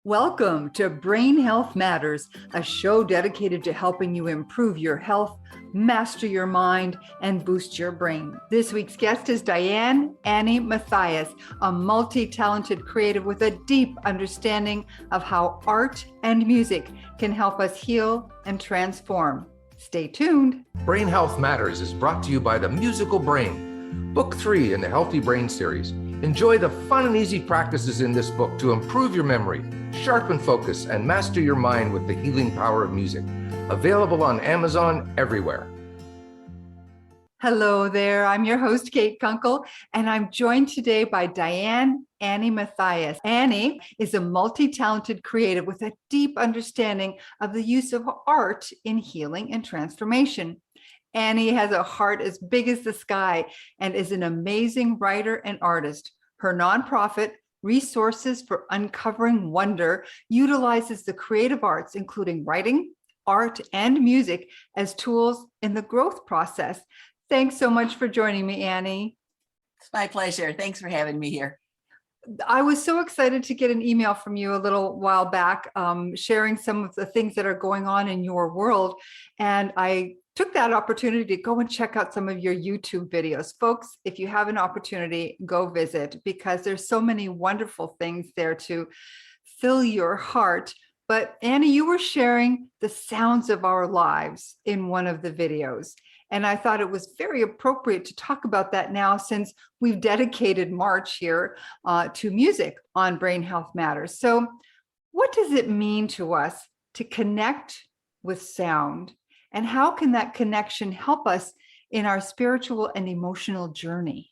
Welcome to Brain Health Matters, a show dedicated to helping you improve your health, master your mind, and boost your brain. This week's guest is Diane Annie Mathias, a multi-talented creative with a deep understanding of how art and music can help us heal and transform. Stay tuned. Brain Health Matters is brought to you by The Musical Brain, Book 3 in the Healthy Brain series. Enjoy the fun and easy practices in this book to improve your memory, sharpen focus, and master your mind with the healing power of music. Available on Amazon everywhere. Hello there. I'm your host, Kate Kunkle, and I'm joined today by Diane Annie Mathias. Annie is a multi-talented creative with a deep understanding of the use of art in healing and transformation. Annie has a heart as big as the sky and is an amazing writer and artist. Her nonprofit, Resources for Uncovering Wonder, utilizes the creative arts, including writing, art, and music, as tools in the growth process. Thanks so much for joining me, Annie. It's my pleasure. Thanks for having me here. I was so excited to get an email from you a little while back, sharing some of the things that are going on in your world. And I took that opportunity to go and check out some of your YouTube videos. Folks, if you have an opportunity, go visit, because there's so many wonderful things there to fill your heart. But Annie, you were sharing the sounds of our lives in one of the videos. And I thought it was very appropriate to talk about that now, since we've dedicated March here to music on Brain Health Matters. So what does it mean to us to connect with sound? And how can that connection help us in our spiritual and emotional journey?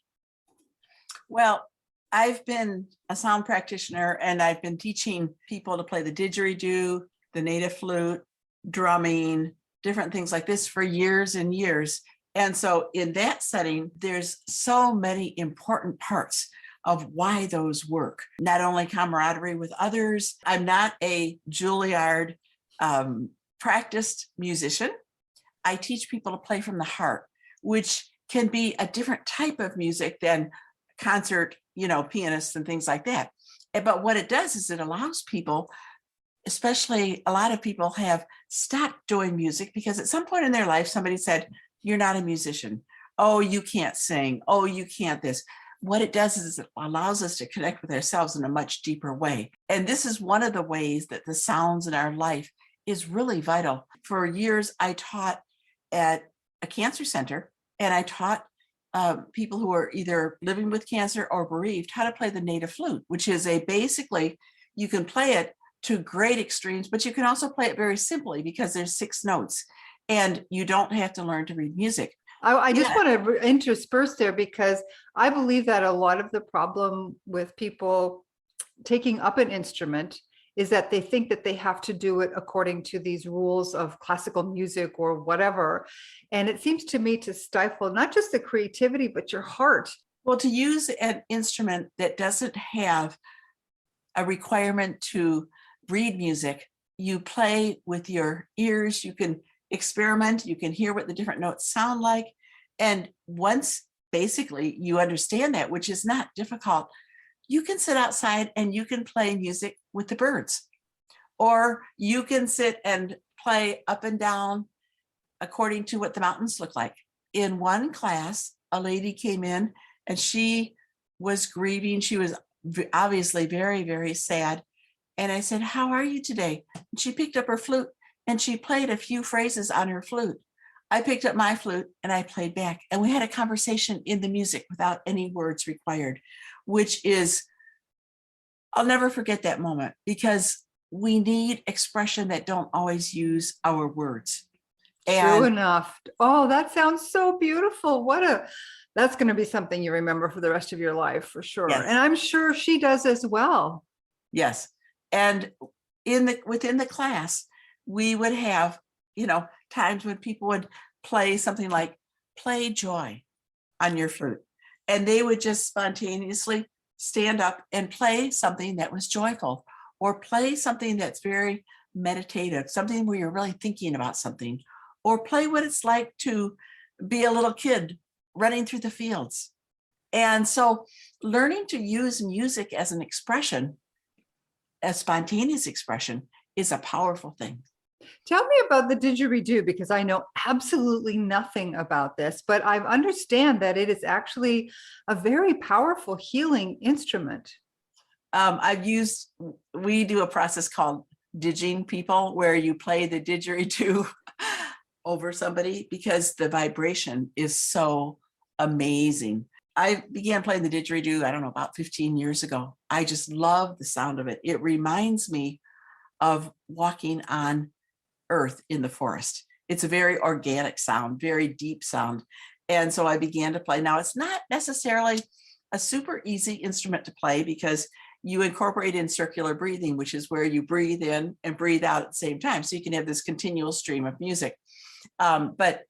Well, I've been a sound practitioner, and I've been teaching people to play the didgeridoo, the native flute, drumming, different things like this for years and years. And so in that setting, there's so many important parts of why those work. Not only camaraderie with others. I'm not a Juilliard practiced musician. I teach people to play from the heart, which can be a different type of music than concert, pianists and things like that. But what it does is it allows people, especially a lot of people, have stopped doing music because at some point in their life, somebody said, "You're not a musician. Oh, you can't sing. Oh, you can't this." What it does is it allows us to connect with ourselves in a much deeper way. And this is one of the ways that the sounds in our life is really vital. For years, I taught at a cancer center, and I taught people who are either living with cancer or bereaved how to play the native flute, which is basically, you can play it to great extremes, but you can also play it very simply because there's 6 notes and you don't have to learn to read music. I just want to intersperse there, because I believe that a lot of the problem with people taking up an instrument is that they think that they have to do it according to these rules of classical music or whatever. And it seems to me to stifle not just the creativity, but your heart. Well, to use an instrument that doesn't have a requirement to read music, you play with your ears, you can experiment, you can hear what the different notes sound like. And once basically you understand that, which is not difficult, you can sit outside and you can play music with the birds, or you can sit and play up and down according to what the mountains look like. In one class, a lady came in and she was grieving. She was obviously very, very sad. And I said, "How are you today?" And she picked up her flute and she played a few phrases on her flute. I picked up my flute and I played back. And we had a conversation in the music without any words required, which is, I'll never forget that moment, because we need expression that don't always use our words. True enough. Oh, that sounds so beautiful. That's going to be something you remember for the rest of your life, for sure. Yes. And I'm sure she does as well. Yes. And within the class, we would have, times when people would play something like "Play Joy" on your flute, and they would just spontaneously stand up and play something that was joyful, or play something that's very meditative, something where you're really thinking about something, or play what it's like to be a little kid running through the fields. And so learning to use music as an expression a spontaneous expression is a powerful thing. Tell me about the didgeridoo, because I know absolutely nothing about this, but I understand that it is actually a very powerful healing instrument. We do a process called diging people, where you play the didgeridoo over somebody because the vibration is so amazing. I began playing the didgeridoo, I don't know, about 15 years ago. I just love the sound of it. It reminds me of walking on earth in the forest. It's a very organic sound, very deep sound. And so I began to play. Now, it's not necessarily a super easy instrument to play because you incorporate in circular breathing, which is where you breathe in and breathe out at the same time. So you can have this continual stream of music. But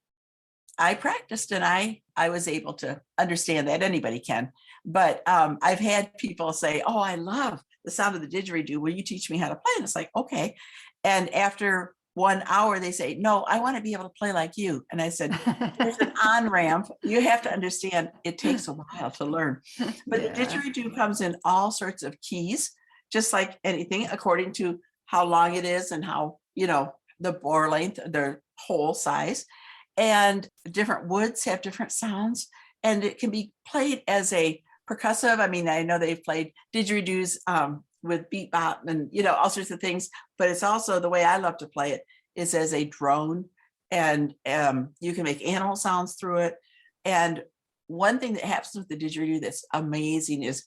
I practiced and I was able to understand that. Anybody can. But I've had people say, oh, I love the sound of the didgeridoo. Will you teach me how to play? And it's like, okay. And after 1 hour, they say, no, I want to be able to play like you. And I said, there's an on-ramp. You have to understand it takes a while to learn. But the didgeridoo comes in all sorts of keys, just like anything, according to how long it is and how, the bore length, the hole size. And different woods have different sounds. And it can be played as a percussive. I mean, I know they've played didgeridoos with beat bop and all sorts of things, but it's also, the way I love to play it is as a drone, and you can make animal sounds through it. And one thing that happens with the didgeridoo that's amazing is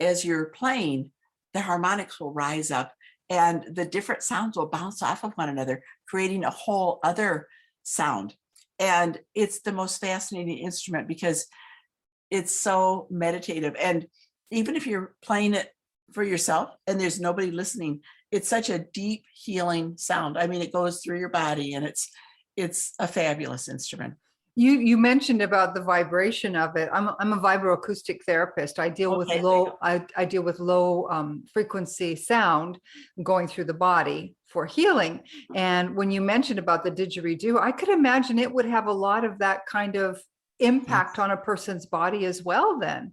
as you're playing, the harmonics will rise up and the different sounds will bounce off of one another, creating a whole other sound. And it's the most fascinating instrument because it's so meditative. And even if you're playing it for yourself and there's nobody listening, it's such a deep healing sound. I mean, it goes through your body, and it's a fabulous instrument. You mentioned about the vibration of it. I'm a vibroacoustic therapist. I deal with low frequency sound going through the body for healing. And when you mentioned about the didgeridoo, I could imagine it would have a lot of that kind of impact on a person's body as well then.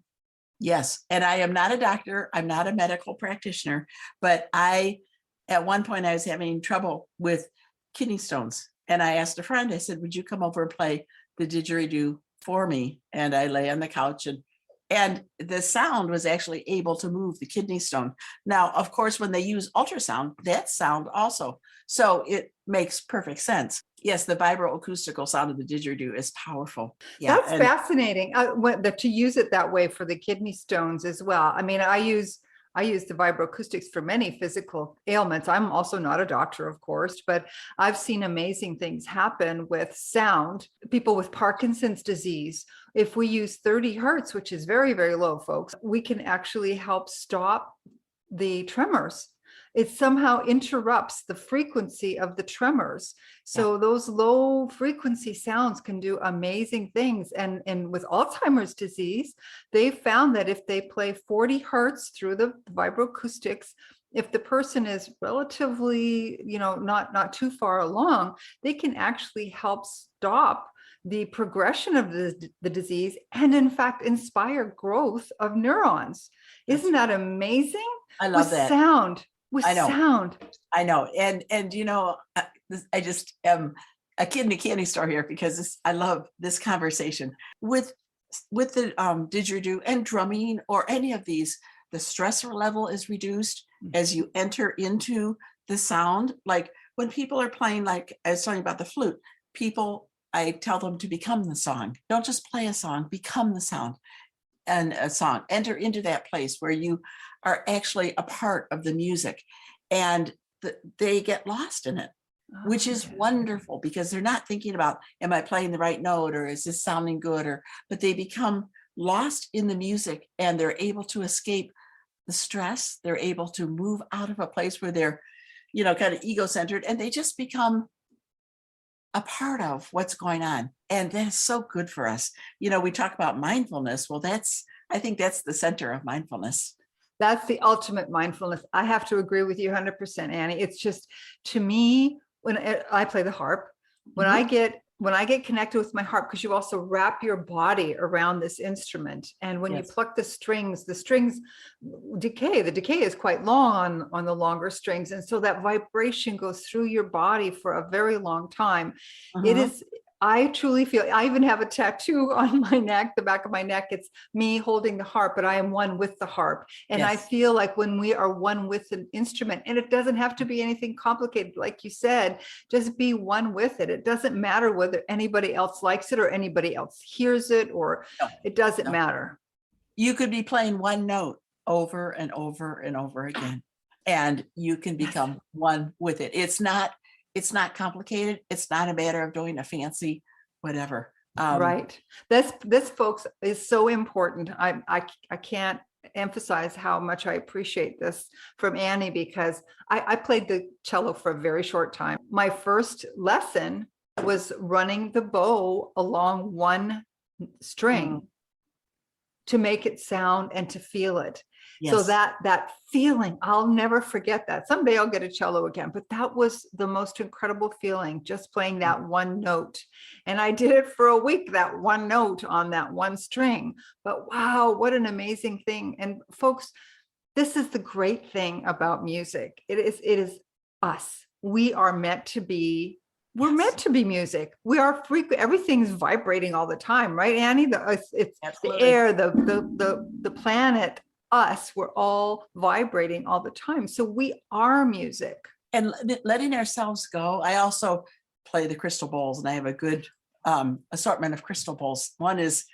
Yes. And I am not a doctor. I'm not a medical practitioner, but at one point I was having trouble with kidney stones. And I asked a friend, I said, would you come over and play the didgeridoo for me? And I lay on the couch and the sound was actually able to move the kidney stone. Now, of course, when they use ultrasound, that sound also. So it makes perfect sense. Yes, the vibroacoustical sound of the didgeridoo is powerful. Yeah, that's fascinating. To use it that way for the kidney stones as well. I mean, I use the vibroacoustics for many physical ailments. I'm also not a doctor, of course, but I've seen amazing things happen with sound. People with Parkinson's disease, if we use 30 hertz, which is very, very low, folks, we can actually help stop the tremors. It somehow interrupts the frequency of the tremors. So those low frequency sounds can do amazing things. And with Alzheimer's disease, they found that if they play 40 hertz through the vibroacoustics, if the person is relatively, not too far along, they can actually help stop the progression of the disease and in fact inspire growth of neurons. Isn't that amazing? I love that. Sound. I know. Sound. I know. And I just am a kid in a candy store here because I love this conversation with the didgeridoo and drumming or any of these. The stress level is reduced as you enter into the sound. Like when people are playing, like I was talking about the flute, I tell them to become the song. Don't just play a song, become the sound and a song. Enter into that place where you are actually a part of the music, and they get lost in it, which is wonderful because they're not thinking about, am I playing the right note or is this sounding good? But they become lost in the music and they're able to escape the stress. They're able to move out of a place where they're, kind of ego-centered, and they just become a part of what's going on. And that is so good for us. We talk about mindfulness. Well, I think that's the center of mindfulness. That's the ultimate mindfulness. I have to agree with you 100%, Annie. It's just, to me, when I play the harp, when when I get connected with my harp, because you also wrap your body around this instrument. And when you Yes. pluck the strings decay. The decay is quite long on the longer strings. And so that vibration goes through your body for a very long time. It is, I truly feel, I even have a tattoo on my neck, the back of my neck. It's me holding the harp, but I am one with the harp. And I Yes. feel like when we are one with an instrument, and it doesn't have to be anything complicated, like you said, just be one with it. It doesn't matter whether anybody else likes it or anybody else hears it, or No, it doesn't no. matter. You could be playing one note over and over and over again, and you can become one with it. It's not complicated. It's not a matter of doing a fancy whatever. Right. This folks is so important. I can't emphasize how much I appreciate this from Annie, because I played the cello for a very short time. My first lesson was running the bow along one string to make it sound and to feel it. So Yes. that feeling, I'll never forget that. Someday I'll get a cello again, but that was the most incredible feeling, just playing that one note. And I did it for a week, that one note on that one string. But wow, what an amazing thing. And folks, this is the great thing about music. It is us. We are meant to be, we're Yes. meant to be music. We are frequent. Everything's vibrating all the time, right, Annie? It's the Absolutely. air, the planet, us, we're all vibrating all the time. So we are music. And letting ourselves go. I also play the crystal bowls, and I have a good assortment of crystal bowls. One is,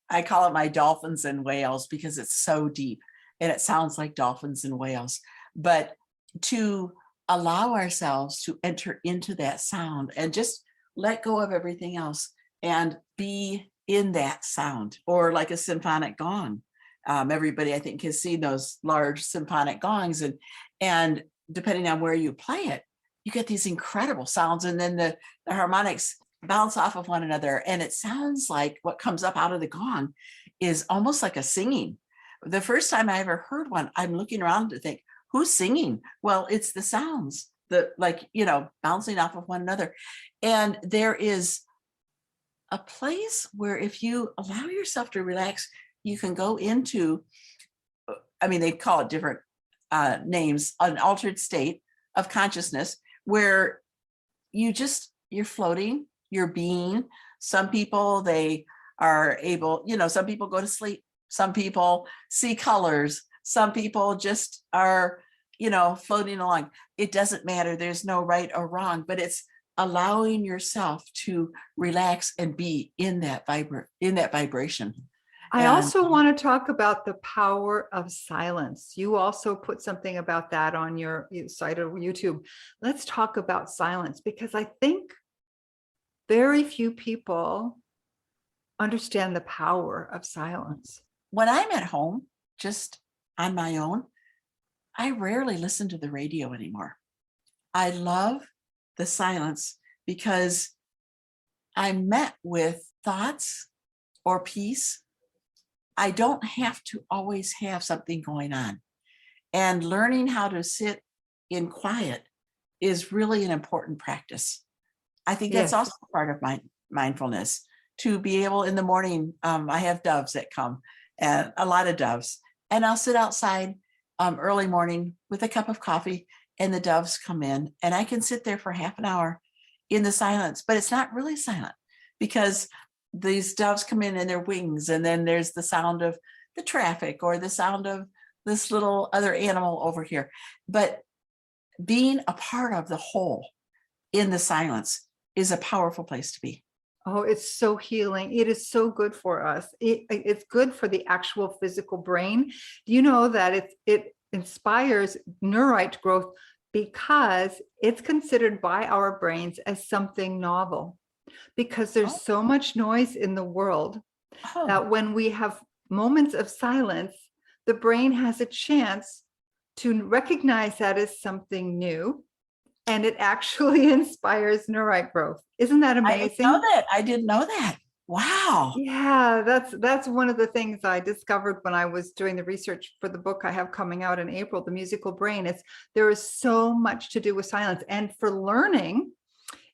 I call it my dolphins and whales, because it's so deep and it sounds like dolphins and whales. But to allow ourselves to enter into that sound and just let go of everything else and be in that sound, or like a symphonic gong. Everybody, I think, has seen those large symphonic gongs, and depending on where you play it, you get these incredible sounds, and then the harmonics bounce off of one another, and it sounds like what comes up out of the gong is almost like a singing. The first time I ever heard one, I'm looking around to think, who's singing? Well, it's the sounds that, like, bouncing off of one another. And there is a place where if you allow yourself to relax, you can go into, they call it different names, an altered state of consciousness, where you're floating, you're being. Some people, they are able, some people go to sleep. Some people see colors. Some people just are, floating along. It doesn't matter. There's no right or wrong, but it's allowing yourself to relax and be in that vibration. I also want to talk about the power of silence. You also put something about that on your site of YouTube. Let's talk about silence, because I think very few people understand the power of silence. When I'm at home, just on my own, I rarely listen to the radio anymore. I love the silence because I'm met with thoughts or peace. I don't have to always have something going on. And learning how to sit in quiet is really an important practice. I think that's also part of my mindfulness, to be able in the morning. I have doves that come, and a lot of doves, and I'll sit outside early morning with a cup of coffee, and the doves come in, and I can sit there for half an hour in the silence, but it's not really silent, because these doves come in and their wings, and then there's the sound of the traffic or the sound of this little other animal over here. But being a part of the whole in the silence is a powerful place to be. Oh, it's so healing. It is so good for us. It's good for the actual physical brain. You know that it inspires neurite growth, because it's considered by our brains as something novel, because there's so much noise in the world that when we have moments of silence, the brain has a chance to recognize that as something new, and it actually inspires neurite growth. Isn't that amazing? I didn't know that. Wow. Yeah, that's one of the things I discovered when I was doing the research for the book I have coming out in April, The Musical Brain. There is so much to do with silence. And for learning,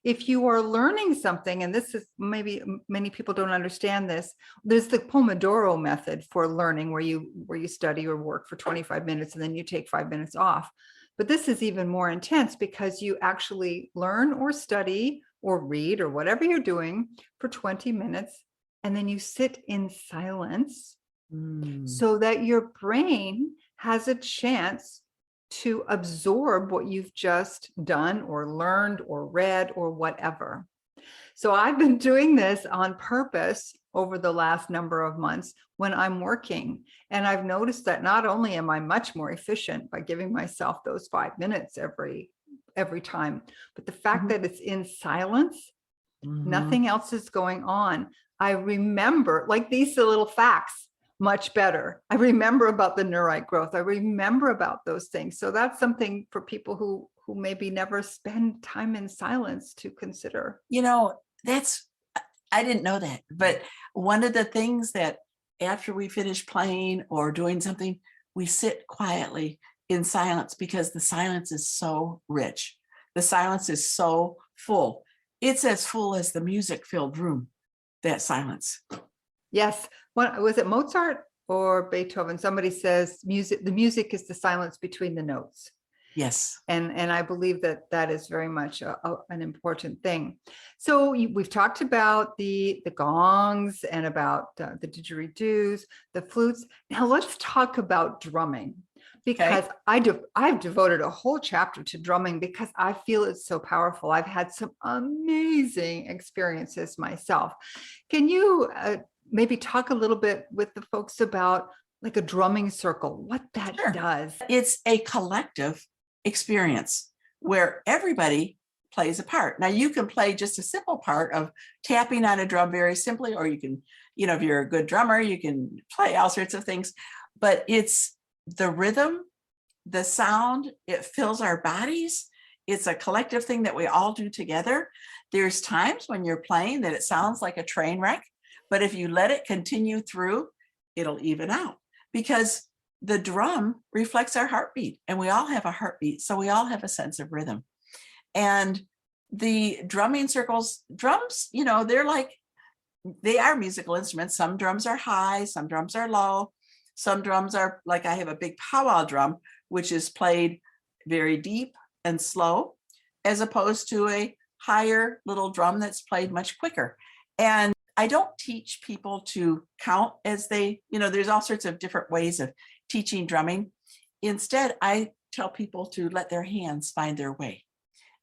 if you are learning something, and this is maybe many people don't understand this, there's the Pomodoro method for learning where you study or work for 25 minutes and then you take 5 minutes off. But this is even more intense because you actually learn or study or read or whatever you're doing for 20 minutes, and then you sit in silence so that your brain has a chance to absorb what you've just done or learned or read or whatever. So I've been doing this on purpose over the last number of months when I'm working. And I've noticed that not only am I much more efficient by giving myself those 5 minutes every time, but the fact that it's in silence, nothing else is going on. I remember, like, these little facts much better. I remember about the neurite growth. I remember about those things. So that's something for people who maybe never spend time in silence to consider. You know, I didn't know that, but one of the things that after we finish playing or doing something, we sit quietly in silence because the silence is so rich. The silence is so full. It's as full as the music-filled room, that silence. Yes. What was it, Mozart or Beethoven? Somebody says the music is the silence between the notes. Yes. And I believe that is very much an important thing. So we've talked about the gongs and about the didgeridoos, the flutes. Now let's talk about drumming, because I've devoted a whole chapter to drumming because I feel it's so powerful. I've had some amazing experiences myself. Can you maybe talk a little bit with the folks about like a drumming circle, what that does? It's a collective experience where everybody plays a part. Now you can play just a simple part of tapping on a drum very simply, or you can, if you're a good drummer, you can play all sorts of things, but it's the rhythm, the sound, it fills our bodies. It's a collective thing that we all do together. There's times when you're playing that it sounds like a train wreck, but if you let it continue through, it'll even out, because the drum reflects our heartbeat, and we all have a heartbeat. So we all have a sense of rhythm. And the drumming circles, drums, they are musical instruments. Some drums are high, some drums are low. Some drums are like, I have a big powwow drum, which is played very deep and slow, as opposed to a higher little drum that's played much quicker. And I don't teach people to count as there's all sorts of different ways of teaching drumming. Instead, I tell people to let their hands find their way.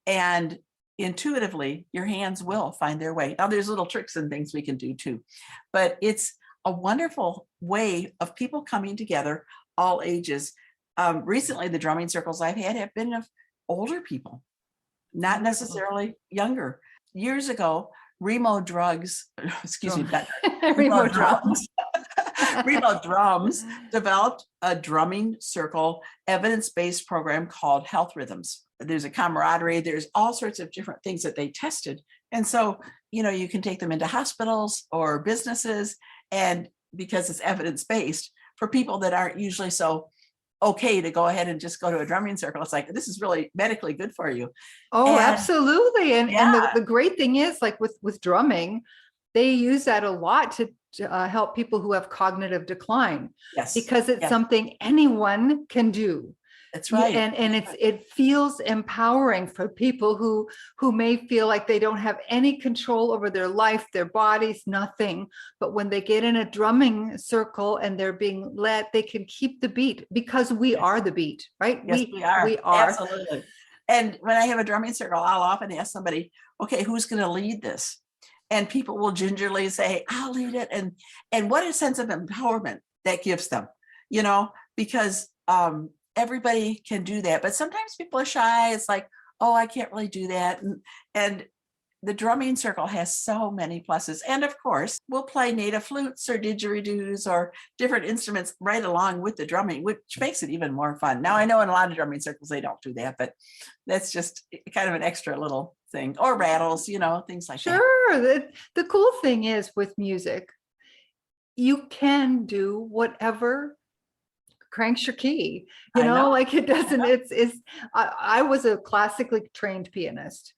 And intuitively, your hands will find their way. Now, there's little tricks and things we can do too, but it's a wonderful way of people coming together, all ages. Recently, the drumming circles I've had have been of older people, not necessarily younger. Years ago, Remo Drums developed a drumming circle evidence-based program called Health Rhythms. There's a camaraderie, there's all sorts of different things that they tested. And so, you can take them into hospitals or businesses, and because it's evidence-based, for people that aren't usually so okay to go ahead and just go to a drumming circle, it's like, this is really medically good for you. Oh, absolutely. And the great thing is, like with drumming, they use that a lot to help people who have cognitive decline. Yes. Because it's something anyone can do. That's right. And it feels empowering for people who may feel like they don't have any control over their life, their bodies, nothing. But when they get in a drumming circle and they're being led, they can keep the beat, because we are the beat, right? Yes, we are. We are. Absolutely. And when I have a drumming circle, I'll often ask somebody, okay, who's going to lead this? And people will gingerly say, I'll lead it. And what a sense of empowerment that gives them, because everybody can do that. But sometimes people are shy. It's like, oh, I can't really do that. And the drumming circle has so many pluses. And of course, we'll play native flutes or didgeridoos or different instruments right along with the drumming, which makes it even more fun. Now, I know in a lot of drumming circles, they don't do that, but that's just kind of an extra little thing. Or rattles, things like that. Sure. The cool thing is with music, you can do whatever cranks your key, like it doesn't, I was a classically trained pianist.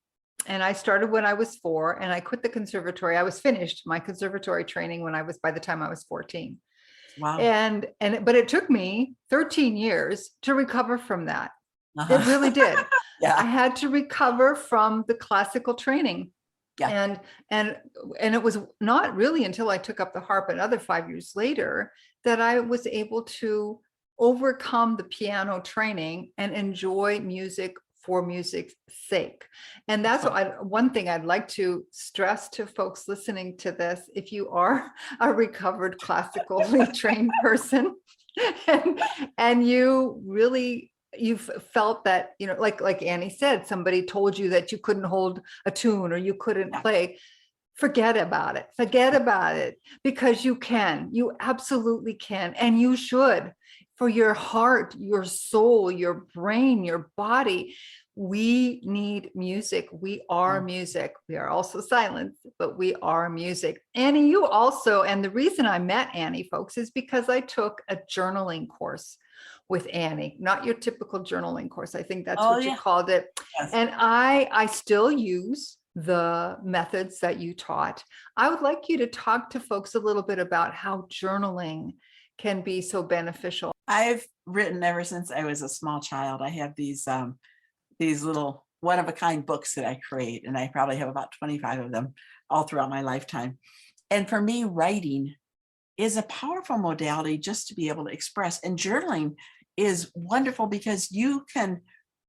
And I started when I was 4, and I quit the conservatory. I was finished my conservatory training by the time I was 14. Wow. But it took me 13 years to recover from that. Uh-huh. It really did. Yeah. I had to recover from the classical training. Yeah. And it was not really until I took up the harp another 5 years later that I was able to overcome the piano training and enjoy music for music's sake. And that's one thing I'd like to stress to folks listening to this. If you are a recovered classically trained person and you've felt that, like Annie said, somebody told you that you couldn't hold a tune or you couldn't play, forget about it, because you absolutely can, and you should. For your heart, your soul, your brain, your body, we need music. We are music. We are also silence, but we are music. Annie, you also, and the reason I met Annie, folks, is because I took a journaling course with Annie, not your typical journaling course. I think that's what you called it. Yes. And I still use the methods that you taught. I would like you to talk to folks a little bit about how journaling can be so beneficial. I've written ever since I was a small child. I have these little one-of-a-kind books that I create, and I probably have about 25 of them all throughout my lifetime. And for me, writing is a powerful modality just to be able to express. And journaling is wonderful because you can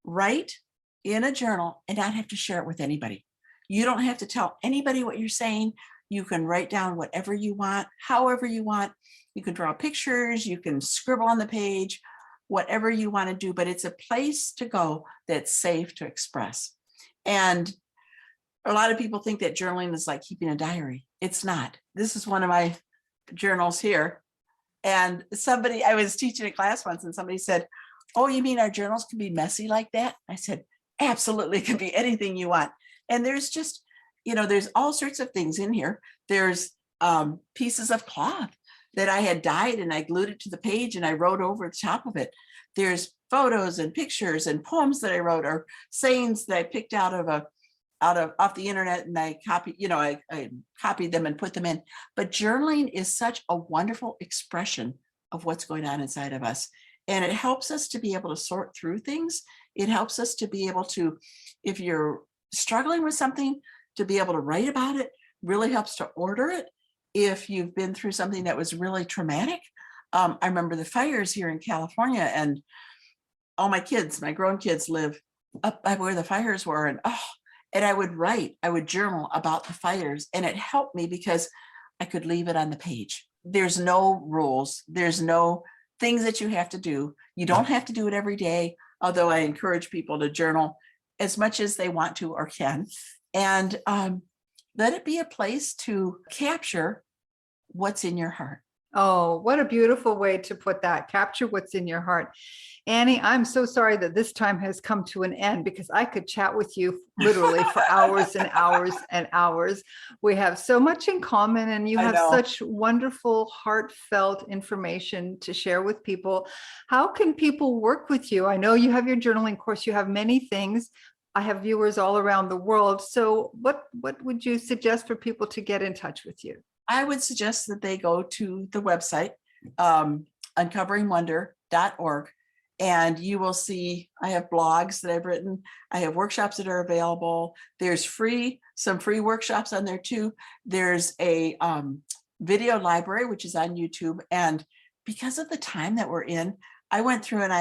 write in a journal and not have to share it with anybody. You don't have to tell anybody what you're saying. You can write down whatever you want, however you want. You can draw pictures, you can scribble on the page, whatever you want to do, but it's a place to go that's safe to express. And a lot of people think that journaling is like keeping a diary. It's not. This is one of my journals here. And I was teaching a class once and somebody said, "Oh, you mean our journals can be messy like that?" I said, "Absolutely, it can be anything you want." And there's just, there's all sorts of things in here. There's pieces of cloth that I had dyed and I glued it to the page and I wrote over the top of it. There's photos and pictures and poems that I wrote, or sayings that I picked out off the internet, and I copied them and put them in. But journaling is such a wonderful expression of what's going on inside of us. And it helps us to be able to sort through things. It helps us to be able to, if you're struggling with something, to be able to write about it, really helps to order it. If you've been through something that was really traumatic, I remember the fires here in California, and all my grown kids live up by where the fires were. And I would journal about the fires, and it helped me because I could leave it on the page. There's no rules. There's no things that you have to do. You don't have to do it every day, although I encourage people to journal as much as they want to or can. And let it be a place to capture what's in your heart. Oh, what a beautiful way to put that. Capture what's in your heart. Annie, I'm so sorry that this time has come to an end, because I could chat with you literally for hours and hours and hours. We have so much in common, and you have such wonderful, heartfelt information to share with people. How can people work with you? I know you have your journaling course. You have many things. I have viewers all around the world. So what would you suggest for people to get in touch with you? I would suggest that they go to the website, uncoveringwonder.org, and you will see I have blogs that I've written. I have workshops that are available. There's some free workshops on there too. There's a video library, which is on YouTube. And because of the time that we're in, I went through and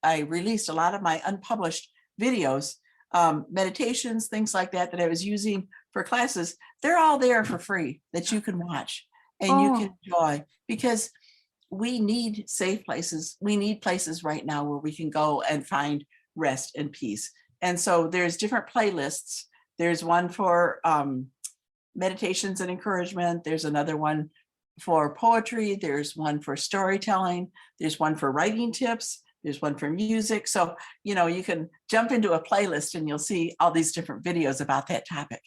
I released a lot of my unpublished videos, meditations, things like that I was using for classes. They're all there for free that you can watch and you can enjoy, because we need safe places. We need places right now where we can go and find rest and peace. And so there's different playlists. There's one for meditations and encouragement. There's another one for poetry. There's one for storytelling. There's one for writing tips. There's one for music. So, you can jump into a playlist and you'll see all these different videos about that topic.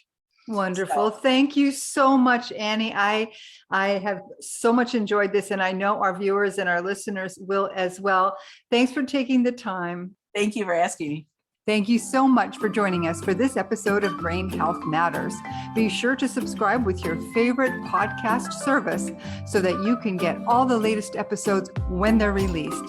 Wonderful. Thank you so much, Annie. I have so much enjoyed this, and I know our viewers and our listeners will as well. Thanks for taking the time. Thank you for asking me. Thank you so much for joining us for this episode of Brain Health Matters. Be sure to subscribe with your favorite podcast service so that you can get all the latest episodes when they're released.